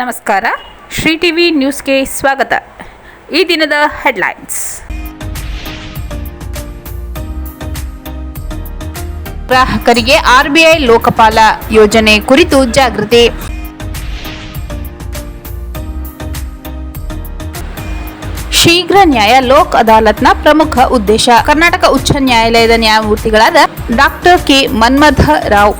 ನಮಸ್ಕಾರ. ಶ್ರೀ ಟಿವಿ ನ್ಯೂಸ್ಗೆ ಸ್ವಾಗತ. ಈ ದಿನದ ಹೆಡ್ಲೈನ್ಸ್. ಗ್ರಾಹಕರಿಗೆ ಆರ್ಬಿಐ ಲೋಕಪಾಲ ಯೋಜನೆ ಕುರಿತು ಜಾಗೃತಿ. ಶೀಘ್ರ ನ್ಯಾಯ ಲೋಕ್ ಅದಾಲತ್ನ ಪ್ರಮುಖ ಉದ್ದೇಶ. ಕರ್ನಾಟಕ ಉಚ್ಚ ನ್ಯಾಯಾಲಯದ ನ್ಯಾಯಮೂರ್ತಿಗಳಾದ ಡಾಕ್ಟರ್ ಕೆ ಮನ್ಮಥ ರಾವ್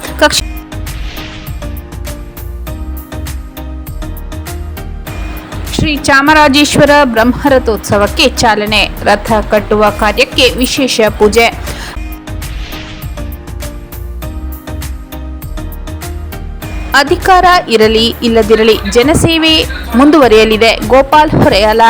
ಶ್ರೀ ಚಾಮರಾಜೇಶ್ವರ ಬ್ರಹ್ಮರಥೋತ್ಸವಕ್ಕೆ ಚಾಲನೆ. ರಥ ಕಟ್ಟುವ ಕಾರ್ಯಕ್ಕೆ ವಿಶೇಷ ಪೂಜೆ. ಅಧಿಕಾರ ಇರಲಿ ಇಲ್ಲದಿರಲಿ ಜನಸೇವೆ ಮುಂದುವರಿಯಲಿದೆ. ಗೋಪಾಲ್ ಹೊರೆಯಾಲ.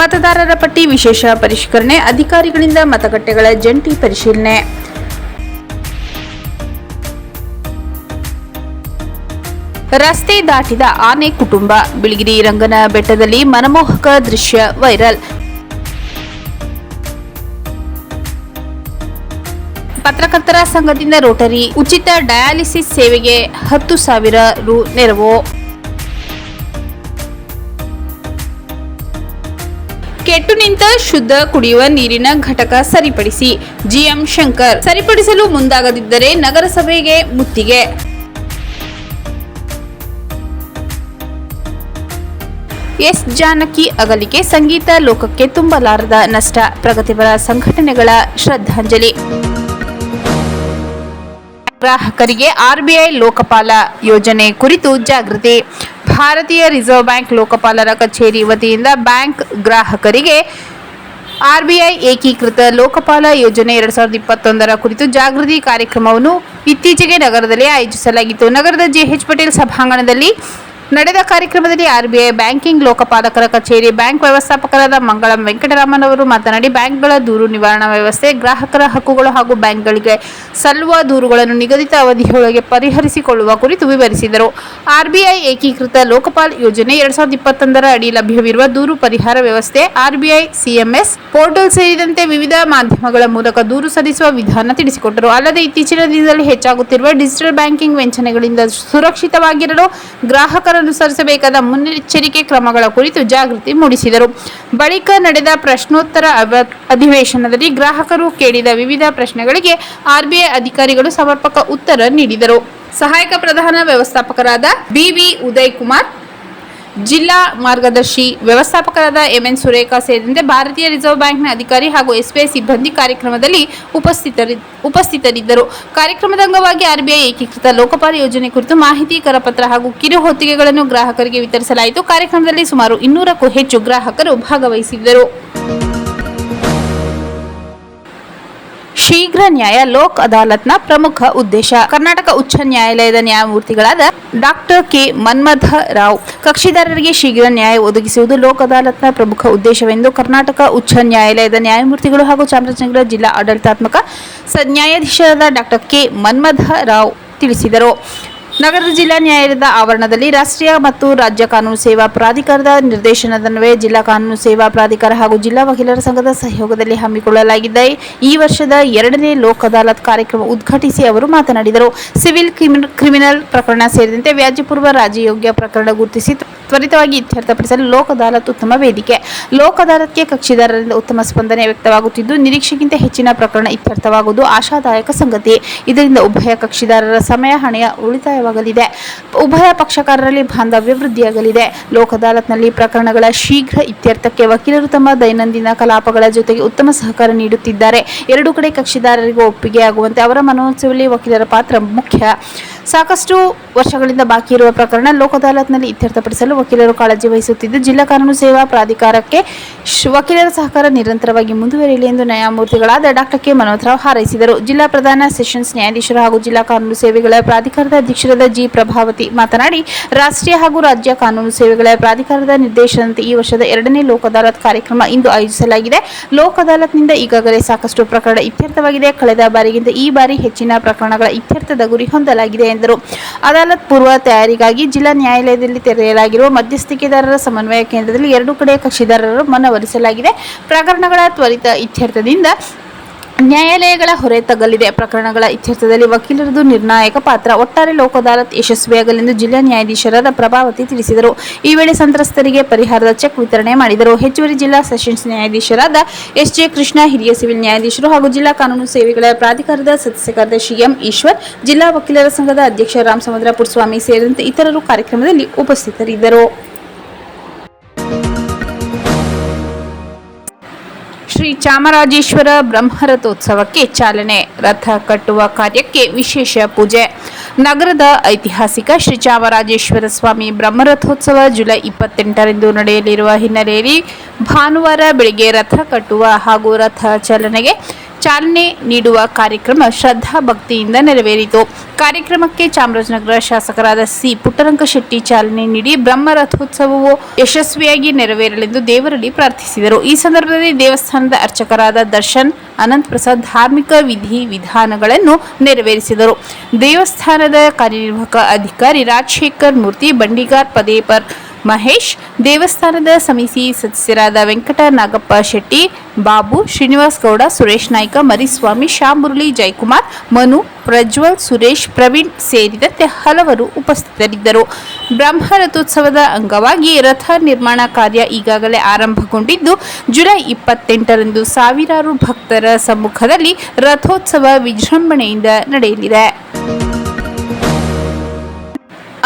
ಮತದಾರರ ಪಟ್ಟಿ ವಿಶೇಷ ಪರಿಷ್ಕರಣೆ. ಅಧಿಕಾರಿಗಳಿಂದ ಮತಗಟ್ಟೆಗಳ ಜಂಟಿ ಪರಿಶೀಲನೆ. ರಸ್ತೆ ದಾಟಿದ ಆನೆ ಕುಟುಂಬ. ಬಿಳಿಗಿರಿ ರಂಗನ ಬೆಟ್ಟದಲ್ಲಿ ಮನಮೋಹಕ ದೃಶ್ಯ ವೈರಲ್. ಪತ್ರಕರ್ತರ ಸಂಘದಿಂದ ರೋಟರಿ ಉಚಿತ ಡಯಾಲಿಸಿಸ್ ಸೇವೆಗೆ 10,000 ರು ನೆರವು. ಕೆಟ್ಟು ನಿಂತ ಶುದ್ಧ ಕುಡಿಯುವ ನೀರಿನ ಘಟಕ ಸರಿಪಡಿಸಿ. ಜಿಎಂ ಶಂಕರ್. ಸರಿಪಡಿಸಲು ಮುಂದಾಗದಿದ್ದರೆ ನಗರಸಭೆಗೆ ಮುತ್ತಿಗೆ. ಎಸ್ ಜಾನಕಿ ಅಗಲಿಕೆ ಸಂಗೀತ ಲೋಕಕ್ಕೆ ತುಂಬಲಾರದ ನಷ್ಟ. ಪ್ರಗತಿಪರ ಸಂಘಟನೆಗಳ ಶ್ರದ್ಧಾಂಜಲಿ. ಗ್ರಾಹಕರಿಗೆ ಆರ್ಬಿಐ ಲೋಕಪಾಲ ಯೋಜನೆ ಕುರಿತು ಜಾಗೃತಿ. ಭಾರತೀಯ ರಿಸರ್ವ್ ಬ್ಯಾಂಕ್ ಲೋಕಪಾಲರ ಕಚೇರಿ ವತಿಯಿಂದ ಬ್ಯಾಂಕ್ ಗ್ರಾಹಕರಿಗೆ ಆರ್ಬಿಐ ಏಕೀಕೃತ ಲೋಕಪಾಲ ಯೋಜನೆ 2021 ಕುರಿತು ಜಾಗೃತಿ ಕಾರ್ಯಕ್ರಮವನ್ನು ಇತ್ತೀಚೆಗೆ ನಗರದಲ್ಲಿ ಆಯೋಜಿಸಲಾಗಿತ್ತು. ನಗರದ ಜೆಎಚ್ ಪಟೇಲ್ ಸಭಾಂಗಣದಲ್ಲಿ ನಡೆದ ಕಾರ್ಯಕ್ರಮದಲ್ಲಿ ಆರ್ಬಿಐ ಬ್ಯಾಂಕಿಂಗ್ ಲೋಕಪಾಲಕರ ಕಚೇರಿ ಬ್ಯಾಂಕ್ ವ್ಯವಸ್ಥಾಪಕರಾದ ಮಂಗಳಂ ವೆಂಕಟರಾಮನ್ ಅವರು ಮಾತನಾಡಿ, ಬ್ಯಾಂಕ್ಗಳ ದೂರು ನಿವಾರಣಾ ವ್ಯವಸ್ಥೆ, ಗ್ರಾಹಕರ ಹಕ್ಕುಗಳು ಹಾಗೂ ಬ್ಯಾಂಕ್ಗಳಿಗೆ ಸಲ್ಲುವ ದೂರುಗಳನ್ನು ನಿಗದಿತ ಅವಧಿಯೊಳಗೆ ಪರಿಹರಿಸಿಕೊಳ್ಳುವ ಕುರಿತು ವಿವರಿಸಿದರು. ಆರ್ಬಿಐ ಏಕೀಕೃತ ಲೋಕಪಾಲ್ ಯೋಜನೆ 2021 ಅಡಿ ಲಭ್ಯವಿರುವ ದೂರು ಪರಿಹಾರ ವ್ಯವಸ್ಥೆ, ಆರ್ಬಿಐ ಸಿಎಂಎಸ್ ಪೋರ್ಟಲ್ ಸೇರಿದಂತೆ ವಿವಿಧ ಮಾಧ್ಯಮಗಳ ಮೂಲಕ ದೂರು ಸಲ್ಲಿಸುವ ವಿಧಾನ ತಿಳಿಸಿಕೊಟ್ಟರು. ಅಲ್ಲದೆ ಇತ್ತೀಚಿನ ದಿನದಲ್ಲಿ ಹೆಚ್ಚಾಗುತ್ತಿರುವ ಡಿಜಿಟಲ್ ಬ್ಯಾಂಕಿಂಗ್ ವಂಚನೆಗಳಿಂದ ಸುರಕ್ಷಿತವಾಗಿರಲು ಗ್ರಾಹಕರ ಅನುಸರಿಸಬೇಕಾದ ಮುನ್ನೆಚ್ಚರಿಕೆ ಕ್ರಮಗಳ ಕುರಿತು ಜಾಗೃತಿ ಮೂಡಿಸಿದರು. ಬಳಿಕ ನಡೆದ ಪ್ರಶ್ನೋತ್ತರ ಅಧಿವೇಶನದಲ್ಲಿ ಗ್ರಾಹಕರು ಕೇಳಿದ ವಿವಿಧ ಪ್ರಶ್ನೆಗಳಿಗೆ ಆರ್ಬಿಐ ಅಧಿಕಾರಿಗಳು ಸಮರ್ಪಕ ಉತ್ತರ ನೀಡಿದರು. ಸಹಾಯಕ ಪ್ರಧಾನ ವ್ಯವಸ್ಥಾಪಕರಾದ ಬಿವಿ ಉದಯ್ ಕುಮಾರ್, ಜಿಲ್ಲಾ ಮಾರ್ಗದರ್ಶಿ ವ್ಯವಸ್ಥಾಪಕರಾದ ಎಂಎನ್ ಸುರೇಖಾ ಸೇರಿದಂತೆ ಭಾರತೀಯ ರಿಸರ್ವ್ ಬ್ಯಾಂಕ್ನ ಅಧಿಕಾರಿ ಹಾಗೂ ಎಸ್ಬಿಐ ಸಿಬ್ಬಂದಿ ಕಾರ್ಯಕ್ರಮದಲ್ಲಿ ಉಪಸ್ಥಿತರಿದ್ದರು. ಕಾರ್ಯಕ್ರಮದ ಅಂಗವಾಗಿ ಆರ್ಬಿಐ ಏಕೀಕೃತ ಲೋಕಪಾಲ ಯೋಜನೆ ಕುರಿತು ಮಾಹಿತಿ, ಕರಪತ್ರ ಹಾಗೂ ಕಿರು ಹೊತ್ತಿಗೆಗಳನ್ನು ಗ್ರಾಹಕರಿಗೆ ವಿತರಿಸಲಾಯಿತು. ಕಾರ್ಯಕ್ರಮದಲ್ಲಿ ಸುಮಾರು 200ಕ್ಕೂ ಹೆಚ್ಚು ಗ್ರಾಹಕರು ಭಾಗವಹಿಸಿದ್ದರು. ಶೀಘ್ರ ನ್ಯಾಯ ಲೋಕ್ ಅದಾಲತ್ನ ಪ್ರಮುಖ ಉದ್ದೇಶ. ಕರ್ನಾಟಕ ಉಚ್ಚ ನ್ಯಾಯಾಲಯದ ನ್ಯಾಯಮೂರ್ತಿಗಳಾದ ಡಾಕ್ಟರ್ ಕೆ ಮನ್ಮಥ ರಾವ್ ಕಕ್ಷಿದಾರರಿಗೆ ಶೀಘ್ರ ನ್ಯಾಯ ಒದಗಿಸುವುದು ಲೋಕ್ ಅದಾಲತ್ನ ಪ್ರಮುಖ ಉದ್ದೇಶವೆಂದು ಕರ್ನಾಟಕ ಉಚ್ಚ ನ್ಯಾಯಾಲಯದ ನ್ಯಾಯಮೂರ್ತಿಗಳು ಹಾಗೂ ಚಾಮರಾಜನಗರ ಜಿಲ್ಲಾ ಆಡಳಿತಾತ್ಮಕ ನ್ಯಾಯಾಧೀಶರಾದ ಡಾಕ್ಟರ್ ಕೆ ಮನ್ಮಥ ರಾವ್ ತಿಳಿಸಿದರು. ನಗರದ ಜಿಲ್ಲಾ ನ್ಯಾಯಾಲಯದ ಆವರಣದಲ್ಲಿ ರಾಷ್ಟ್ರೀಯ ಮತ್ತು ರಾಜ್ಯ ಕಾನೂನು ಸೇವಾ ಪ್ರಾಧಿಕಾರದ ನಿರ್ದೇಶನದನ್ವಯ ಜಿಲ್ಲಾ ಕಾನೂನು ಸೇವಾ ಪ್ರಾಧಿಕಾರ ಹಾಗೂ ಜಿಲ್ಲಾ ವಕೀಲರ ಸಂಘದ ಸಹಯೋಗದಲ್ಲಿ ಹಮ್ಮಿಕೊಳ್ಳಲಾಗಿದ್ದ ಈ ವರ್ಷದ 2ನೇ ಲೋಕ್ ಅದಾಲತ್ ಕಾರ್ಯಕ್ರಮ ಉದ್ಘಾಟಿಸಿ ಅವರು ಮಾತನಾಡಿದರು. ಸಿವಿಲ್, ಕ್ರಿಮಿನಲ್ ಪ್ರಕರಣ ಸೇರಿದಂತೆ ವ್ಯಾಜ್ಯಪೂರ್ವ ರಾಜಯೋಗ್ಯ ಪ್ರಕರಣ ಗುರುತಿಸಿ ತ್ವರಿತವಾಗಿ ಇತ್ಯರ್ಥಪಡಿಸಲು ಲೋಕ್ ಅದಾಲತ್ ಉತ್ತಮ ವೇದಿಕೆ. ಲೋಕ್ ಅದಾಲತ್ಗೆ ಕಕ್ಷಿದಾರರಿಂದ ಉತ್ತಮ ಸ್ಪಂದನೆ ವ್ಯಕ್ತವಾಗುತ್ತಿದ್ದು, ನಿರೀಕ್ಷೆಗಿಂತ ಹೆಚ್ಚಿನ ಪ್ರಕರಣ ಇತ್ಯರ್ಥವಾಗುವುದು ಆಶಾದಾಯಕ ಸಂಗತಿ. ಇದರಿಂದ ಉಭಯ ಕಕ್ಷಿದಾರರ ಸಮಯ, ಹಣೆಯ ಉಳಿತಾಯವಾಗಲಿದೆ. ಉಭಯ ಪಕ್ಷಕಾರರಲ್ಲಿ ಬಾಂಧವ್ಯ ವೃದ್ಧಿಯಾಗಲಿದೆ. ಲೋಕ್ ಅದಾಲತ್ನಲ್ಲಿ ಪ್ರಕರಣಗಳ ಶೀಘ್ರ ಇತ್ಯರ್ಥಕ್ಕೆ ವಕೀಲರು ತಮ್ಮ ದೈನಂದಿನ ಕಲಾಪಗಳ ಜೊತೆಗೆ ಉತ್ತಮ ಸಹಕಾರ ನೀಡುತ್ತಿದ್ದಾರೆ. ಎರಡೂ ಕಡೆ ಕಕ್ಷಿದಾರರಿಗೂ ಒಪ್ಪಿಗೆಯಾಗುವಂತೆ ಅವರ ಮನವೊಲಿಸುವಲ್ಲಿ ವಕೀಲರ ಪಾತ್ರ ಮುಖ್ಯ. ಸಾಕಷ್ಟು ವರ್ಷಗಳಿಂದ ಬಾಕಿ ಇರುವ ಪ್ರಕರಣ ಲೋಕ್ ಅದಾಲತ್ನಲ್ಲಿ ಇತ್ಯರ್ಥಪಡಿಸಲು ವಕೀಲರು ಕಾಳಜಿ ವಹಿಸುತ್ತಿದ್ದು, ಜಿಲ್ಲಾ ಕಾನೂನು ಸೇವಾ ಪ್ರಾಧಿಕಾರಕ್ಕೆ ವಕೀಲರ ಸಹಕಾರ ನಿರಂತರವಾಗಿ ಮುಂದುವರಿಯಲಿ ಎಂದು ನ್ಯಾಯಮೂರ್ತಿಗಳಾದ ಡಾಕ್ಟರ್ ಕೆ ಮನ್ಮಥರಾವ್ ಹಾರೈಸಿದರು. ಜಿಲ್ಲಾ ಪ್ರಧಾನ ಸೆಷನ್ಸ್ ನ್ಯಾಯಾಧೀಶರು ಹಾಗೂ ಜಿಲ್ಲಾ ಕಾನೂನು ಸೇವೆಗಳ ಪ್ರಾಧಿಕಾರದ ಅಧ್ಯಕ್ಷರಾದ ಜಿ ಪ್ರಭಾವತಿ ಮಾತನಾಡಿ, ರಾಷ್ಟ್ರೀಯ ಹಾಗೂ ರಾಜ್ಯ ಕಾನೂನು ಸೇವೆಗಳ ಪ್ರಾಧಿಕಾರದ ನಿರ್ದೇಶನದಂತೆ ಈ ವರ್ಷದ 2ನೇ ಲೋಕ್ ಅದಾಲತ್ ಕಾರ್ಯಕ್ರಮ ಇಂದು ಆಯೋಜಿಸಲಾಗಿದೆ. ಲೋಕ್ ಅದಾಲತ್ನಿಂದ ಈಗಾಗಲೇ ಸಾಕಷ್ಟು ಪ್ರಕರಣ ಇತ್ಯರ್ಥವಾಗಿದೆ. ಕಳೆದ ಬಾರಿಗಿಂತ ಈ ಬಾರಿ ಹೆಚ್ಚಿನ ಪ್ರಕರಣಗಳ ಇತ್ಯರ್ಥದ ಗುರಿ ಹೊಂದಲಾಗಿದೆ ಎಂದರು. ಅದಾಲತ್ ಪೂರ್ವ ತಯಾರಿಗಾಗಿ ಜಿಲ್ಲಾ ನ್ಯಾಯಾಲಯದಲ್ಲಿ ತೆರೆಯಲಾಗಿರುವ ಮಧ್ಯಸ್ಥಿಕೆದಾರರ ಸಮನ್ವಯ ಕೇಂದ್ರದಲ್ಲಿ ಎರಡೂ ಕಡೆ ಕಕ್ಷಿದಾರರು ಮನವೊಲಿಸಲಾಗಿದೆ. ಪ್ರಕರಣಗಳ ತ್ವರಿತ ಇತ್ಯರ್ಥದಿಂದ ನ್ಯಾಯಾಲಯಗಳ ಹೊರೆ ತಗ್ಗಲಿದೆ. ಪ್ರಕರಣಗಳ ಇತ್ಯರ್ಥದಲ್ಲಿ ವಕೀಲರದು ನಿರ್ಣಾಯಕ ಪಾತ್ರ. ಒಟ್ಟಾರೆ ಲೋಕ ಅದಾಲತ್ ಯಶಸ್ವಿಯಾಗಲೆಂದು ಜಿಲ್ಲಾ ನ್ಯಾಯಾಧೀಶರಾದ ಪ್ರಭಾವತಿ ತಿಳಿಸಿದರು. ಈ ವೇಳೆ ಸಂತ್ರಸ್ತರಿಗೆ ಪರಿಹಾರದ ಚೆಕ್ ವಿತರಣೆ ಮಾಡಿದರು. ಹೆಚ್ಚುವರಿ ಜಿಲ್ಲಾ ಸೆಷನ್ಸ್ ನ್ಯಾಯಾಧೀಶರಾದ ಎಸ್.ಜೆ. ಕೃಷ್ಣ, ಹಿರಿಯ ಸಿವಿಲ್ ನ್ಯಾಯಾಧೀಶರು ಹಾಗೂ ಜಿಲ್ಲಾ ಕಾನೂನು ಸೇವೆಗಳ ಪ್ರಾಧಿಕಾರದ ಸದಸ್ಯ ಕಾರ್ಯದರ್ಶಿ ಎಂ. ಈಶ್ವರ್, ಜಿಲ್ಲಾ ವಕೀಲರ ಸಂಘದ ಅಧ್ಯಕ್ಷ ರಾಮಸಮುದ್ರ ಪುರಸ್ವಾಮಿ ಸೇರಿದಂತೆ ಇತರರು ಕಾರ್ಯಕ್ರಮದಲ್ಲಿ ಉಪಸ್ಥಿತರಿದ್ದರು. ಶ್ರೀ ಚಾಮರಾಜೇಶ್ವರ ಬ್ರಹ್ಮರಥೋತ್ಸವಕ್ಕೆ ಚಾಲನೆ. ರಥ ಕಟ್ಟುವ ಕಾರ್ಯಕ್ಕೆ ವಿಶೇಷ ಪೂಜೆ. ನಗರದ ಐತಿಹಾಸಿಕ ಶ್ರೀ ಚಾಮರಾಜೇಶ್ವರ ಸ್ವಾಮಿ ಬ್ರಹ್ಮರಥೋತ್ಸವ ಜುಲೈ 28ರಂದು ನಡೆಯಲಿರುವ ಹಿನ್ನೆಲೆಯಲ್ಲಿ ಭಾನುವಾರ ಬೆಳಗ್ಗೆ ರಥ ಕಟ್ಟುವ ಹಾಗೂ ರಥ ಚಾಲನೆ ನೀಡುವ ಕಾರ್ಯಕ್ರಮ ಶ್ರದ್ಧಾ ಭಕ್ತಿಯಿಂದ ನೆರವೇರಿತು. ಕಾರ್ಯಕ್ರಮಕ್ಕೆ ಚಾಮರಾಜನಗರ ಶಾಸಕರಾದ ಸಿ. ಪುಟ್ಟರಂಗಶೆಟ್ಟಿ ಚಾಲನೆ ನೀಡಿ ಬ್ರಹ್ಮರಥೋತ್ಸವವು ಯಶಸ್ವಿಯಾಗಿ ನೆರವೇರಲೆಂದು ದೇವರಲ್ಲಿ ಪ್ರಾರ್ಥಿಸಿದರು. ಈ ಸಂದರ್ಭದಲ್ಲಿ ದೇವಸ್ಥಾನದ ಅರ್ಚಕರಾದ ದರ್ಶನ್, ಅನಂತ್ ಪ್ರಸಾದ್ ಧಾರ್ಮಿಕ ವಿಧಾನಗಳನ್ನು ನೆರವೇರಿಸಿದರು. ದೇವಸ್ಥಾನದ ಕಾರ್ಯನಿರ್ವಾಹಕ ಅಧಿಕಾರಿ ರಾಜಶೇಖರ್ ಮೂರ್ತಿ, ಬಂಡಿಗಾರ್ ಪದೇಪರ್ ಮಹೇಶ್, ದೇವಸ್ಥಾನದ ಸಮಿತಿ ಸದಸ್ಯರಾದ ವೆಂಕಟ ನಾಗಪ್ಪ ಶೆಟ್ಟಿ, ಬಾಬು, ಶ್ರೀನಿವಾಸ್ ಗೌಡ, ಸುರೇಶ್ ನಾಯ್ಕ, ಮರಿಸ್ವಾಮಿ, ಶಾಮುರಳಿ, ಜಯಕುಮಾರ್, ಮನು, ಪ್ರಜ್ವಲ್, ಸುರೇಶ್, ಪ್ರವೀಣ್ ಸೇರಿದಂತೆ ಹಲವರು ಉಪಸ್ಥಿತರಿದ್ದರು. ಬ್ರಹ್ಮರಥೋತ್ಸವದ ಅಂಗವಾಗಿ ರಥ ನಿರ್ಮಾಣ ಕಾರ್ಯ ಈಗಾಗಲೇ ಆರಂಭಗೊಂಡಿದ್ದು, ಜುಲೈ 28ರಂದು ಸಾವಿರಾರು ಭಕ್ತರ ಸಮ್ಮುಖದಲ್ಲಿ ರಥೋತ್ಸವ ವಿಜೃಂಭಣೆಯಿಂದ ನಡೆಯಲಿದೆ.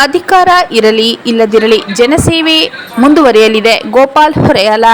ಅಧಿಕಾರ ಇರಲಿ ಇಲ್ಲದಿರಲಿ ಜನಸೇವೆ ಮುಂದುವರಿಯಲಿದೆ. ಗೋಪಾಲ್ ಹೊರೆಯಾಲ.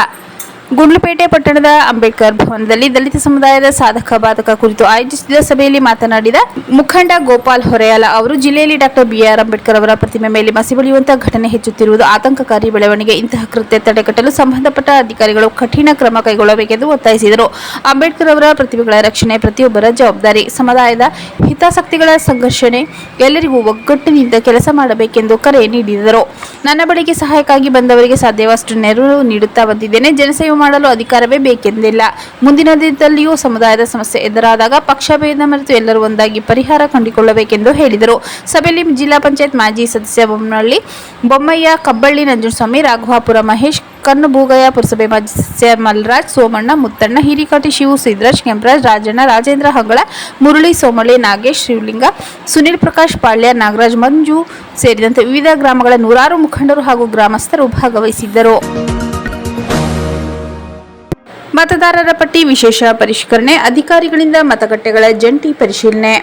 ಗುಂಡ್ಲುಪೇಟೆ ಪಟ್ಟಣದ ಅಂಬೇಡ್ಕರ್ ಭವನದಲ್ಲಿ ದಲಿತ ಸಮುದಾಯದ ಸಾಧಕ ಬಾಧಕ ಕುರಿತು ಆಯೋಜಿಸಿದ ಸಭೆಯಲ್ಲಿ ಮಾತನಾಡಿದ ಮುಖಂಡ ಗೋಪಾಲ್ ಹೊರೆಯಾಲ ಅವರು, ಜಿಲ್ಲೆಯಲ್ಲಿ ಡಾಕ್ಟರ್ ಬಿ.ಆರ್. ಅಂಬೇಡ್ಕರ್ ಅವರ ಪ್ರತಿಮೆ ಮೇಲೆ ಮಸಿ ಬಳಿಯುವಂತಹ ಘಟನೆ ಹೆಚ್ಚುತ್ತಿರುವುದು ಆತಂಕಕಾರಿ ಬೆಳವಣಿಗೆ. ಇಂತಹ ಕೃತ್ಯ ತಡೆಗಟ್ಟಲು ಸಂಬಂಧಪಟ್ಟ ಅಧಿಕಾರಿಗಳು ಕಠಿಣ ಕ್ರಮ ಕೈಗೊಳ್ಳಬೇಕೆಂದು ಒತ್ತಾಯಿಸಿದರು. ಅಂಬೇಡ್ಕರ್ ಅವರ ಪ್ರತಿಮೆಗಳ ರಕ್ಷಣೆ ಪ್ರತಿಯೊಬ್ಬರ ಜವಾಬ್ದಾರಿ. ಸಮುದಾಯದ ಹಿತಾಸಕ್ತಿಗಳ ಸಂಘರ್ಷಣೆ ಎಲ್ಲರಿಗೂ ಒಗ್ಗಟ್ಟಿನಿಂದ ಕೆಲಸ ಮಾಡಬೇಕೆಂದು ಕರೆ ನೀಡಿದರು. ನನ್ನ ಬಳಿಗೆ ಸಹಾಯಕ್ಕಾಗಿ ಬಂದವರಿಗೆ ಸಾಧ್ಯವಷ್ಟು ನೆರವು ನೀಡುತ್ತಾ ಬಂದಿದ್ದೇನೆ. ಜನಸೇವೆ ಮಾಡಲು ಅಧಿಕಾರವೇ ಬೇಕೆಂದಿಲ್ಲ. ಮುಂದಿನ ದಿನದಲ್ಲಿಯೂ ಸಮುದಾಯದ ಸಮಸ್ಯೆ ಎದುರಾದಾಗ ಪಕ್ಷಭೇದ ಮರೆತು ಎಲ್ಲರೂ ಒಂದಾಗಿ ಪರಿಹಾರ ಕಂಡುಕೊಳ್ಳಬೇಕೆಂದು ಹೇಳಿದರು. ಸಭೆಯಲ್ಲಿ ಜಿಲ್ಲಾ ಪಂಚಾಯತ್ ಮಾಜಿ ಸದಸ್ಯ ಬೊಮ್ಮಯ್ಯ, ಕಬ್ಬಳ್ಳಿ ನಂಜುಸ್ವಾಮಿ, ರಾಘವಾಪುರ ಮಹೇಶ್, ಕನ್ನಬೂಗಯ್ಯ, ಪುರಸಭೆ ಮಾಜಿ ಸದಸ್ಯ ಮಲ್ರಾಜ್, ಸೋಮಣ್ಣ, ಮುತ್ತಣ್ಣ, ಹಿರಿಕಾಟಿ ಶಿವು, ಸಿದ್ದರಾಜ್, ಕೆಂಪರಾಜ್, ರಾಜಣ್ಣ, ರಾಜೇಂದ್ರ ಹಂಗಳ, ಮುರಳಿ, ಸೋಮಳ್ಳಿ, ನಾಗೇಶ್, ಶಿವಲಿಂಗ, ಸುನೀಲ್ ಪ್ರಕಾಶ್ ಪಾಳ್ಯ, ನಾಗರಾಜ್, ಮಂಜು ಸೇರಿದಂತೆ ವಿವಿಧ ಗ್ರಾಮಗಳ ನೂರಾರು ಮುಖಂಡರು ಹಾಗೂ ಗ್ರಾಮಸ್ಥರು ಭಾಗವಹಿಸಿದ್ದರು. ಮತದಾರರ ಪಟ್ಟಿ ವಿಶೇಷ ಪರಿಷ್ಕರಣೆ. ಅಧಿಕಾರಿಗಳಿಂದ ಮತಗಟ್ಟೆಗಳ ಜಂಟಿ ಪರಿಶೀಲನೆ.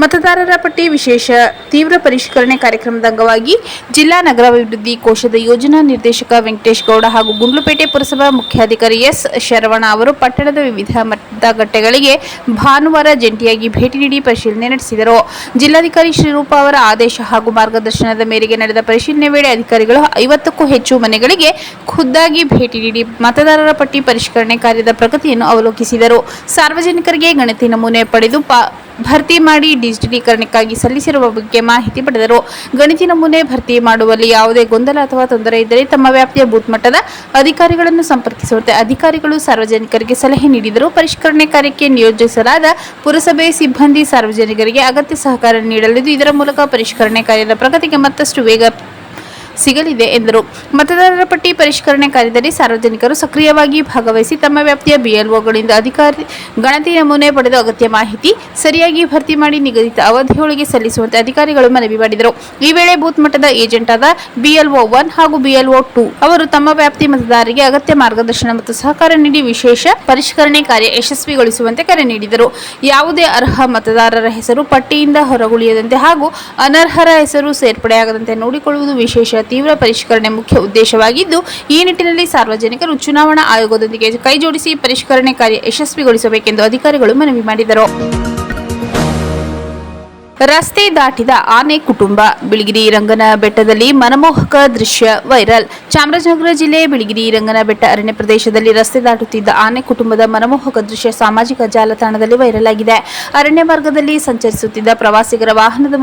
ಮತದಾರರ ಪಟ್ಟಿ ವಿಶೇಷ ತೀವ್ರ ಪರಿಷ್ಕರಣೆ ಕಾರ್ಯಕ್ರಮದ ಅಂಗವಾಗಿ ಜಿಲ್ಲಾ ನಗರಾಭಿವೃದ್ಧಿ ಕೋಶದ ಯೋಜನಾ ನಿರ್ದೇಶಕ ವೆಂಕಟೇಶ್ ಗೌಡ ಹಾಗೂ ಗುಂಡ್ಲುಪೇಟೆ ಪುರಸಭಾ ಮುಖ್ಯಾಧಿಕಾರಿ ಎಸ್. ಶರವಣ ಅವರು ಪಟ್ಟಣದ ವಿವಿಧ ಮತಗಟ್ಟೆಗಳಿಗೆ ಭಾನುವಾರ ಜಂಟಿಯಾಗಿ ಭೇಟಿ ನೀಡಿ ಪರಿಶೀಲನೆ ನಡೆಸಿದರು. ಜಿಲ್ಲಾಧಿಕಾರಿ ಶ್ರೀರೂಪ ಅವರ ಆದೇಶ ಹಾಗೂ ಮಾರ್ಗದರ್ಶನದ ಮೇರೆಗೆ ನಡೆದ ಪರಿಶೀಲನೆ ವೇಳೆ ಅಧಿಕಾರಿಗಳು 50ಕ್ಕೂ ಹೆಚ್ಚು ಮನೆಗಳಿಗೆ ಖುದ್ದಾಗಿ ಭೇಟಿ ನೀಡಿ ಮತದಾರರ ಪಟ್ಟಿ ಪರಿಷ್ಕರಣೆ ಕಾರ್ಯದ ಪ್ರಗತಿಯನ್ನು ಅವಲೋಕಿಸಿದರು. ಸಾರ್ವಜನಿಕರಿಗೆ ಗಣತಿ ನಮೂನೆ ಪಡೆದು ಭರ್ತಿ ಮಾಡಿ ಡಿಜಿಟಲೀಕರಣಕ್ಕಾಗಿ ಸಲ್ಲಿಸಿರುವ ಬಗ್ಗೆ ಮಾಹಿತಿ ಪಡೆದರು. ಗಣತಿ ನಮೂನೆ ಭರ್ತಿ ಮಾಡುವಲ್ಲಿ ಯಾವುದೇ ಗೊಂದಲ ಅಥವಾ ತೊಂದರೆ ಇದ್ದರೆ ತಮ್ಮ ವ್ಯಾಪ್ತಿಯ ಬೂತ್ ಮಟ್ಟದ ಅಧಿಕಾರಿಗಳನ್ನು ಸಂಪರ್ಕಿಸುವಂತೆ ಅಧಿಕಾರಿಗಳು ಸಾರ್ವಜನಿಕರಿಗೆ ಸಲಹೆ ನೀಡಿದರು. ಪರಿಷ್ಕರಣೆ ಕಾರ್ಯಕ್ಕೆ ನಿಯೋಜಿಸಲಾದ ಪುರಸಭೆ ಸಿಬ್ಬಂದಿ ಸಾರ್ವಜನಿಕರಿಗೆ ಅಗತ್ಯ ಸಹಕಾರ ನೀಡಲಿದ್ದು, ಇದರ ಮೂಲಕ ಪರಿಷ್ಕರಣೆ ಕಾರ್ಯದ ಪ್ರಗತಿಗೆ ಮತ್ತಷ್ಟು ವೇಗ ಸಿಗಲಿದೆ ಎಂದರು. ಮತದಾರರ ಪಟ್ಟಿ ಪರಿಷ್ಕರಣೆ ಕಾರ್ಯದಲ್ಲಿ ಸಾರ್ವಜನಿಕರು ಸಕ್ರಿಯವಾಗಿ ಭಾಗವಹಿಸಿ ತಮ್ಮ ವ್ಯಾಪ್ತಿಯ ಬಿಎಲ್ಒಗಳಿಂದ ಅಧಿಕಾರಿ ಗಣತಿ ನಮೂನೆ ಪಡೆದು ಅಗತ್ಯ ಮಾಹಿತಿ ಸರಿಯಾಗಿ ಭರ್ತಿ ಮಾಡಿ ನಿಗದಿತ ಅವಧಿಯೊಳಗೆ ಸಲ್ಲಿಸುವಂತೆ ಅಧಿಕಾರಿಗಳು ಮನವಿ ಮಾಡಿದರು. ಈ ವೇಳೆ ಬೂತ್ ಮಟ್ಟದ ಏಜೆಂಟ್ ಆದ ಬಿಎಲ್ಒ 1 ಹಾಗೂ ಬಿಎಲ್ಒ 2 ಅವರು ತಮ್ಮ ವ್ಯಾಪ್ತಿ ಮತದಾರರಿಗೆ ಅಗತ್ಯ ಮಾರ್ಗದರ್ಶನ ಮತ್ತು ಸಹಕಾರ ನೀಡಿ ವಿಶೇಷ ಪರಿಷ್ಕರಣೆ ಕಾರ್ಯ ಯಶಸ್ವಿಗೊಳಿಸುವಂತೆ ಕರೆ ನೀಡಿದರು. ಯಾವುದೇ ಅರ್ಹ ಮತದಾರರ ಹೆಸರು ಪಟ್ಟಿಯಿಂದ ಹೊರಗುಳಿಯದಂತೆ ಹಾಗೂ ಅನರ್ಹರ ಹೆಸರು ಸೇರ್ಪಡೆಯಾಗದಂತೆ ನೋಡಿಕೊಳ್ಳುವುದು ವಿಶೇಷ ತೀವ್ರ ಪರಿಷ್ಕರಣೆ ಮುಖ್ಯ ಉದ್ದೇಶವಾಗಿದ್ದು, ಈ ನಿಟ್ಟಿನಲ್ಲಿ ಸಾರ್ವಜನಿಕರು ಚುನಾವಣಾ ಆಯೋಗದೊಂದಿಗೆ ಕೈಜೋಡಿಸಿ ಪರಿಷ್ಕರಣೆ ಕಾರ್ಯ ಯಶಸ್ವಿಗೊಳಿಸಬೇಕೆಂದು ಅಧಿಕಾರಿಗಳು ಮನವಿ ಮಾಡಿದರು. ರಸ್ತೆ ದಾಟಿದ ಆನೆ ಕುಟುಂಬ. ಬಿಳಿಗಿರಿ ರಂಗನ ಬೆಟ್ಟದಲ್ಲಿ ಮನಮೋಹಕ ದೃಶ್ಯ ವೈರಲ್. ಚಾಮರಾಜನಗರ ಜಿಲ್ಲೆ ಬಿಳಿಗಿರಿ ರಂಗನ ಬೆಟ್ಟ ಅರಣ್ಯ ಪ್ರದೇಶದಲ್ಲಿ ರಸ್ತೆ ದಾಟುತ್ತಿದ್ದ ಆನೆ ಕುಟುಂಬದ ಮನಮೋಹಕ ದೃಶ್ಯ ಸಾಮಾಜಿಕ ಜಾಲತಾಣದಲ್ಲಿ ವೈರಲ್ ಆಗಿದೆ. ಅರಣ್ಯ ಮಾರ್ಗದಲ್ಲಿ ಸಂಚರಿಸುತ್ತಿದ್ದ ಪ್ರವಾಸಿಗರ ವಾಹನದ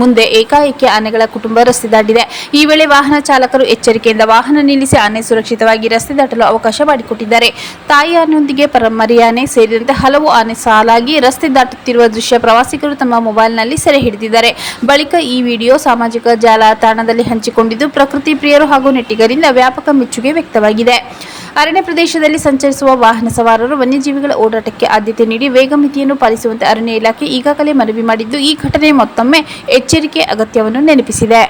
ಮುಂದೆ ಏಕಾಏಕಿ ಆನೆಗಳ ಕುಟುಂಬ ರಸ್ತೆ ದಾಟಿದೆ. ಈ ವೇಳೆ ವಾಹನ ಚಾಲಕರು ಎಚ್ಚರಿಕೆಯಿಂದ ವಾಹನ ನಿಲ್ಲಿಸಿ ಆನೆ ಸುರಕ್ಷಿತವಾಗಿ ರಸ್ತೆ ದಾಟಲು ಅವಕಾಶ ಮಾಡಿಕೊಟ್ಟಿದ್ದಾರೆ. ತಾಯಿ ಆನೆಯೊಂದಿಗೆ ಮರಿ ಆನೆ ಸೇರಿದಂತೆ ಹಲವು ಆನೆ ಸಾಲಾಗಿ ರಸ್ತೆ ದಾಟುತ್ತಿರುವ ದೃಶ್ಯ ಪ್ರವಾಸಿಗರು ತಮ್ಮ ಮೊಬೈಲ್ನಲ್ಲಿ ಮೊಬೈಲ್ನಲ್ಲಿ ಸೆರೆ ಹಿಡಿದಿದ್ದಾರೆ. ಬಳಿಕ ಈ ವಿಡಿಯೋ ಸಾಮಾಜಿಕ ಜಾಲತಾಣದಲ್ಲಿ ಹಂಚಿಕೊಂಡಿದ್ದು ಪ್ರಕೃತಿ ಪ್ರಿಯರು ಹಾಗೂ ನೆಟ್ಟಿಗರಿಂದ ವ್ಯಾಪಕ ಮೆಚ್ಚುಗೆ ವ್ಯಕ್ತವಾಗಿದೆ. ಅರಣ್ಯ ಪ್ರದೇಶದಲ್ಲಿ ಸಂಚರಿಸುವ ವಾಹನ ಸವಾರರು ವನ್ಯಜೀವಿಗಳ ಓಡಾಟಕ್ಕೆ ಆದ್ಯತೆ ನೀಡಿ ವೇಗ ಮಿತಿಯನ್ನು ಪಾಲಿಸುವಂತೆ ಅರಣ್ಯ ಇಲಾಖೆ ಈಗಾಗಲೇ ಮನವಿ ಮಾಡಿದ್ದು, ಈ ಘಟನೆ ಮತ್ತೊಮ್ಮೆ ಎಚ್ಚರಿಕೆ ಅಗತ್ಯವನ್ನು ನೆನಪಿಸಿದೆ.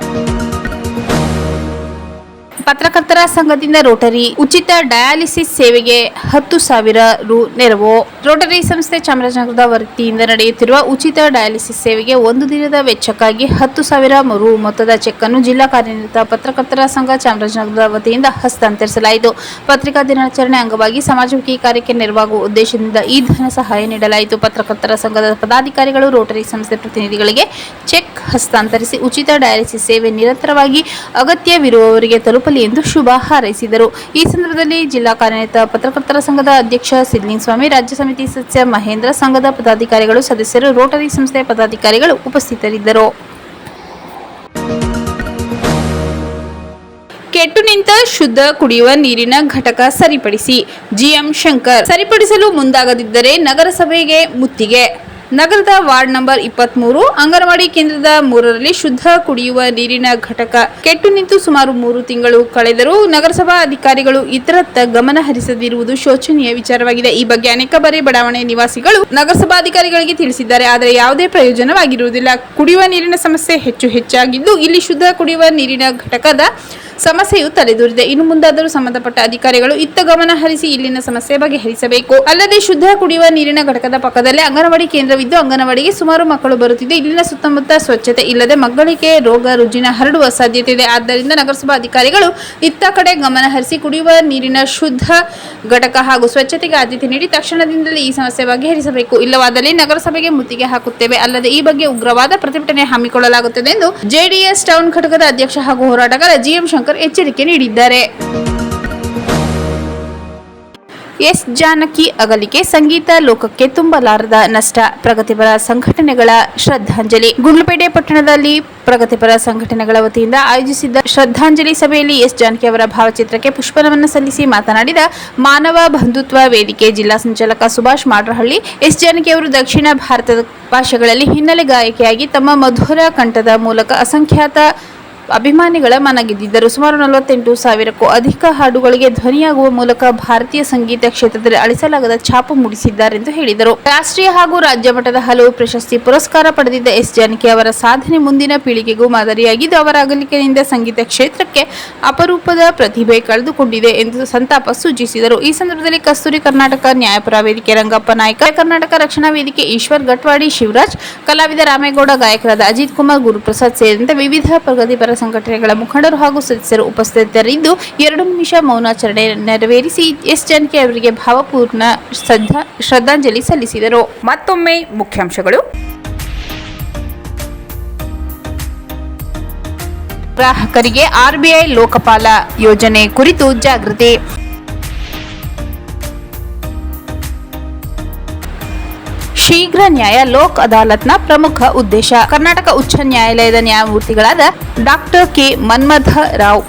ಪತ್ರಕರ್ತರ ಸಂಘದಿಂದ ರೋಟರಿ ಉಚಿತ ಡಯಾಲಿಸಿಸ್ ಸೇವೆಗೆ 10,000 ರು ನೆರವು. ರೋಟರಿ ಸಂಸ್ಥೆ ಚಾಮರಾಜನಗರದ ವತಿಯಿಂದ ನಡೆಯುತ್ತಿರುವ ಉಚಿತ ಡಯಾಲಿಸಿಸ್ ಸೇವೆಗೆ ಒಂದು ದಿನದ ವೆಚ್ಚಕ್ಕಾಗಿ 10,000 ರು ಮೊತ್ತದ ಚೆಕ್ ಅನ್ನು ಜಿಲ್ಲಾ ಕಾರ್ಯನಿರತ ಪತ್ರಕರ್ತರ ಸಂಘ ಚಾಮರಾಜನಗರದ ವತಿಯಿಂದ ಹಸ್ತಾಂತರಿಸಲಾಯಿತು. ಪತ್ರಿಕಾ ದಿನಾಚರಣೆ ಅಂಗವಾಗಿ ಸಮಾಜಮುಖಿ ಕಾರ್ಯಕ್ಕೆ ನೆರವಾಗುವ ಉದ್ದೇಶದಿಂದ ಈ ಧನ ಸಹಾಯ ನೀಡಲಾಯಿತು. ಪತ್ರಕರ್ತರ ಸಂಘದ ಪದಾಧಿಕಾರಿಗಳು ರೋಟರಿ ಸಂಸ್ಥೆ ಪ್ರತಿನಿಧಿಗಳಿಗೆ ಚೆಕ್ ಹಸ್ತಾಂತರಿಸಿ ಉಚಿತ ಡಯಾಲಿಸಿಸ್ ಸೇವೆ ನಿರಂತರವಾಗಿ ಅಗತ್ಯವಿರುವವರಿಗೆ ತಲುಪಲಿ ಎಂದು ಶುಭ ಹಾರೈಸಿದರು. ಈ ಸಂದರ್ಭದಲ್ಲಿ ಜಿಲ್ಲಾ ಕಾರ್ಯನಿರತ ಪತ್ರಕರ್ತರ ಸಂಘದ ಅಧ್ಯಕ್ಷ ಸಿದ್ಲಿಂಗಸ್ವಾಮಿ, ರಾಜ್ಯ ಸಮಿತಿ ಸದಸ್ಯ ಮಹೇಂದ್ರ, ಸಂಘದ ಪದಾಧಿಕಾರಿಗಳು, ಸದಸ್ಯರು, ರೋಟರಿ ಸಂಸ್ಥೆ ಪದಾಧಿಕಾರಿಗಳು ಉಪಸ್ಥಿತರಿದ್ದರು. ಕೆಟ್ಟು ನಿಂತ ಶುದ್ಧ ಕುಡಿಯುವ ನೀರಿನ ಘಟಕ ಸರಿಪಡಿಸಿ. ಜಿಎಂ ಶಂಕರ್ ಸರಿಪಡಿಸಲು ಮುಂದಾಗದಿದ್ದರೆ ನಗರಸಭೆಗೆ ಮುತ್ತಿಗೆ. ನಗರದ ವಾರ್ಡ್ ನಂಬರ್ 23 ಅಂಗನವಾಡಿ ಕೇಂದ್ರದ 3ರಲ್ಲಿ ಶುದ್ಧ ಕುಡಿಯುವ ನೀರಿನ ಘಟಕ ಕೆಟ್ಟು ನಿಂತು ಸುಮಾರು 3 ತಿಂಗಳು ಕಳೆದರೂ ನಗರಸಭಾ ಅಧಿಕಾರಿಗಳು ಇತರತ್ತ ಗಮನ ಹರಿಸದಿರುವುದು ಶೋಚನೀಯ ವಿಚಾರವಾಗಿದೆ. ಈ ಬಗ್ಗೆ ಅನೇಕ ಬಾರಿ ಬಡಾವಣೆ ನಿವಾಸಿಗಳು ನಗರಸಭಾಧಿಕಾರಿಗಳಿಗೆ ತಿಳಿಸಿದ್ದಾರೆ. ಆದರೆ ಯಾವುದೇ ಪ್ರಯೋಜನವಾಗಿರುವುದಿಲ್ಲ. ಕುಡಿಯುವ ನೀರಿನ ಸಮಸ್ಯೆ ಹೆಚ್ಚಾಗಿದ್ದು ಇಲ್ಲಿ ಶುದ್ಧ ಕುಡಿಯುವ ನೀರಿನ ಘಟಕದ ಸಮಸ್ಯೆಯು ತಲೆದೂರಿದೆ. ಇನ್ನು ಮುಂದಾದರೂ ಸಂಬಂಧಪಟ್ಟ ಅಧಿಕಾರಿಗಳು ಇತ್ತ ಗಮನ ಹರಿಸಿ ಇಲ್ಲಿನ ಸಮಸ್ಯೆ ಬಗೆಹರಿಸಬೇಕು. ಅಲ್ಲದೆ ಶುದ್ಧ ಕುಡಿಯುವ ನೀರಿನ ಘಟಕದ ಪಕ್ಕದಲ್ಲೇ ಅಂಗನವಾಡಿ ಕೇಂದ್ರವಿದ್ದು ಅಂಗನವಾಡಿಗೆ ಸುಮಾರು ಮಕ್ಕಳು ಬರುತ್ತಿದ್ದು ಇಲ್ಲಿನ ಸುತ್ತಮುತ್ತ ಸ್ವಚ್ಛತೆ ಇಲ್ಲದೆ ಮಕ್ಕಳಿಗೆ ರೋಗ ರುಜಿನ ಹರಡುವ ಸಾಧ್ಯತೆ ಇದೆ. ಆದ್ದರಿಂದ ನಗರಸಭಾ ಅಧಿಕಾರಿಗಳು ಇತ್ತ ಕಡೆ ಗಮನ ಹರಿಸಿ ಕುಡಿಯುವ ನೀರಿನ ಶುದ್ಧ ಘಟಕ ಹಾಗೂ ಸ್ವಚ್ಛತೆಗೆ ಆದ್ಯತೆ ನೀಡಿ ತಕ್ಷಣದಿಂದಲೇ ಈ ಸಮಸ್ಯೆ ಬಗೆಹರಿಸಬೇಕು. ಇಲ್ಲವಾದಲ್ಲಿ ನಗರಸಭೆಗೆ ಮುತ್ತಿಗೆ ಹಾಕುತ್ತೇವೆ. ಅಲ್ಲದೆ ಈ ಬಗ್ಗೆ ಉಗ್ರವಾದ ಪ್ರತಿಭಟನೆ ಹಮ್ಮಿಕೊಳ್ಳಲಾಗುತ್ತದೆ ಎಂದು ಜೆಡಿಎಸ್ ಟೌನ್ ಘಟಕದ ಅಧ್ಯಕ್ಷ ಹಾಗೂ ಹೋರಾಟಗಾರ ಜಿಎಂ ಶಂಕರ್ ಎಚ್ಚರಿಕೆ ನೀಡಿದ್ದಾರೆ. ಎಸ್ ಜಾನಕಿ ಅಗಲಿಕೆ ಸಂಗೀತ ಲೋಕಕ್ಕೆ ತುಂಬಲಾರದ ನಷ್ಟ. ಪ್ರಗತಿಪರ ಸಂಘಟನೆಗಳ ಶ್ರದ್ಧಾಂಜಲಿ. ಗುಂಡ್ಲುಪೇಟೆ ಪಟ್ಟಣದಲ್ಲಿ ಪ್ರಗತಿಪರ ಸಂಘಟನೆಗಳ ವತಿಯಿಂದ ಆಯೋಜಿಸಿದ್ದ ಶ್ರದ್ಧಾಂಜಲಿ ಸಭೆಯಲ್ಲಿ ಎಸ್ ಜಾನಕಿ ಅವರ ಭಾವಚಿತ್ರಕ್ಕೆ ಪುಷ್ಪನಮನ ಸಲ್ಲಿಸಿ ಮಾತನಾಡಿದ ಮಾನವ ಬಂಧುತ್ವ ವೇದಿಕೆ ಜಿಲ್ಲಾ ಸಂಚಾಲಕ ಸುಭಾಷ್ ಮಾಡ್ರಹಳ್ಳಿ, ಎಸ್ ಜಾನಕಿ ಅವರು ದಕ್ಷಿಣ ಭಾರತದ ಭಾಷೆಗಳಲ್ಲಿ ಹಿನ್ನೆಲೆ ಗಾಯಕಿಯಾಗಿ ತಮ್ಮ ಮಧುರ ಕಂಠದ ಮೂಲಕ ಅಸಂಖ್ಯಾತ ಅಭಿಮಾನಿಗಳ ಮನ ಗೆದ್ದಿದ್ದರು. ಸುಮಾರು 48,000ಕ್ಕೂ ಅಧಿಕ ಹಾಡುಗಳಿಗೆ ಧ್ವನಿಯಾಗುವ ಮೂಲಕ ಭಾರತೀಯ ಸಂಗೀತ ಕ್ಷೇತ್ರದಲ್ಲಿ ಅಳಿಸಲಾಗದ ಛಾಪು ಮೂಡಿಸಿದ್ದಾರೆಂದು ಹೇಳಿದರು. ರಾಷ್ಟ್ರೀಯ ಹಾಗೂ ರಾಜ್ಯ ಮಟ್ಟದ ಹಲವು ಪ್ರಶಸ್ತಿ ಪುರಸ್ಕಾರ ಪಡೆದಿದ್ದ ಎಸ್ ಜಾನಕಿ ಅವರ ಸಾಧನೆ ಮುಂದಿನ ಪೀಳಿಗೆಗೂ ಮಾದರಿಯಾಗಿದ್ದು ಅವರ ಅಗಲಿಕೆಯಿಂದ ಸಂಗೀತ ಕ್ಷೇತ್ರಕ್ಕೆ ಅಪರೂಪದ ಪ್ರತಿಭೆ ಕಳೆದುಕೊಂಡಿದೆ ಎಂದು ಸಂತಾಪ ಸೂಚಿಸಿದರು. ಈ ಸಂದರ್ಭದಲ್ಲಿ ಕಸ್ತೂರಿ ಕರ್ನಾಟಕ ನ್ಯಾಯಪರ ವೇದಿಕೆ ರಂಗಪ್ಪ ನಾಯ್ಕ, ಕರ್ನಾಟಕ ರಕ್ಷಣಾ ವೇದಿಕೆ ಈಶ್ವರ್ ಗಟ್ವಾಡಿ ಶಿವರಾಜ್, ಕಲಾವಿದ ರಾಮೇಗೌಡ, ಗಾಯಕರಾದ ಅಜಿತ್ ಕುಮಾರ್, ಗುರುಪ್ರಸಾದ್ ಸೇರಿದಂತೆ ವಿವಿಧ ಪ್ರಗತಿಪರ ಸಂಘಟನೆಗಳ ಮುಖಂಡರು ಹಾಗೂ ಸದಸ್ಯರು ಉಪಸ್ಥಿತರಿದ್ದು 2 ನಿಮಿಷ ಮೌನಾಚರಣೆ ನೆರವೇರಿಸಿ ಎಸ್ ಜಾನಕಿ ಅವರಿಗೆ ಭಾವಪೂರ್ಣ ಶ್ರದ್ಧಾಂಜಲಿ ಸಲ್ಲಿಸಿದರು. ಮತ್ತೊಮ್ಮೆ ಮುಖ್ಯಾಂಶಗಳು. ಗ್ರಾಹಕರಿಗೆ ಆರ್ಬಿಐ ಲೋಕಪಾಲ ಯೋಜನೆ ಕುರಿತು ಜಾಗೃತಿ. ಶೀಘ್ರ ನ್ಯಾಯ ಲೋಕ್ ಅದಾಲತ್ನ ಪ್ರಮುಖ ಉದ್ದೇಶ. ಕರ್ನಾಟಕ ಉಚ್ಚ ನ್ಯಾಯಾಲಯದ ನ್ಯಾಯಮೂರ್ತಿಗಳಾದ ಡಾಕ್ಟರ್ ಕೆ ಮನ್ಮಥ ರಾವ್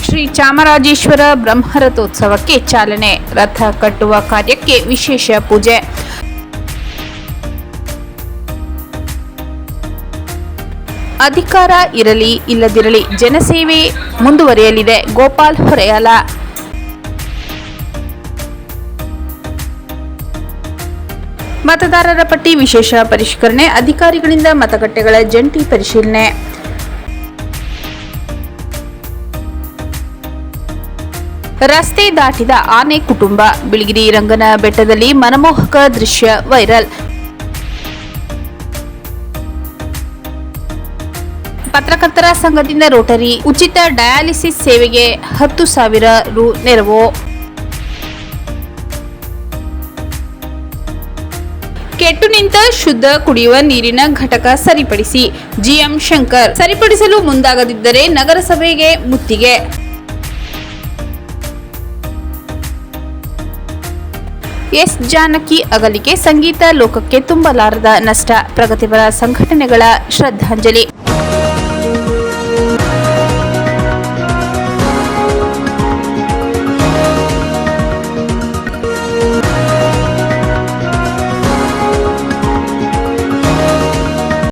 ಶ್ರೀ ಚಾಮರಾಜೇಶ್ವರ ಬ್ರಹ್ಮರಥೋತ್ಸವಕ್ಕೆ ಚಾಲನೆ. ರಥ ಕಟ್ಟುವ ಕಾರ್ಯಕ್ಕೆ ವಿಶೇಷ ಪೂಜೆ. ಅಧಿಕಾರ ಇರಲಿ ಇಲ್ಲದಿರಲಿ ಜನಸೇವೆ ಮುಂದುವರಿಯಲಿದೆ. ಗೋಪಾಲ್ ಹೊರೆಯಾಲ. ಮತದಾರರ ಪಟ್ಟಿ ವಿಶೇಷ ಪರಿಷ್ಕರಣೆ. ಅಧಿಕಾರಿಗಳಿಂದ ಮತಗಟ್ಟೆಗಳ ಜಂಟಿ ಪರಿಶೀಲನೆ. ರಸ್ತೆ ದಾಟಿದ ಆನೆ ಕುಟುಂಬ. ಬಿಳಿಗಿರಿ ರಂಗನ ಬೆಟ್ಟದಲ್ಲಿ ಮನಮೋಹಕ ದೃಶ್ಯ ವೈರಲ್. ಪತ್ರಕರ್ತರ ಸಂಘದಿಂದ ರೋಟರಿ ಉಚಿತ ಡಯಾಲಿಸಿಸ್ ಸೇವೆಗೆ 10,000 ರು ನೆರವು. ಕೆಟ್ಟು ನಿಂತ ಶುದ್ಧ ಕುಡಿಯುವ ನೀರಿನ ಘಟಕ ಸರಿಪಡಿಸಿ. ಜಿಎಂ ಶಂಕರ್ ಸರಿಪಡಿಸಲು ಮುಂದಾಗದಿದ್ದರೆ ನಗರಸಭೆಗೆ ಮುತ್ತಿಗೆ. ಎಸ್ ಜಾನಕಿ ಅಗಲಿಕೆ ಸಂಗೀತ ಲೋಕಕ್ಕೆ ತುಂಬಲಾರದ ನಷ್ಟ. ಪ್ರಗತಿಪರ ಸಂಘಟನೆಗಳ ಶ್ರದ್ಧಾಂಜಲಿ.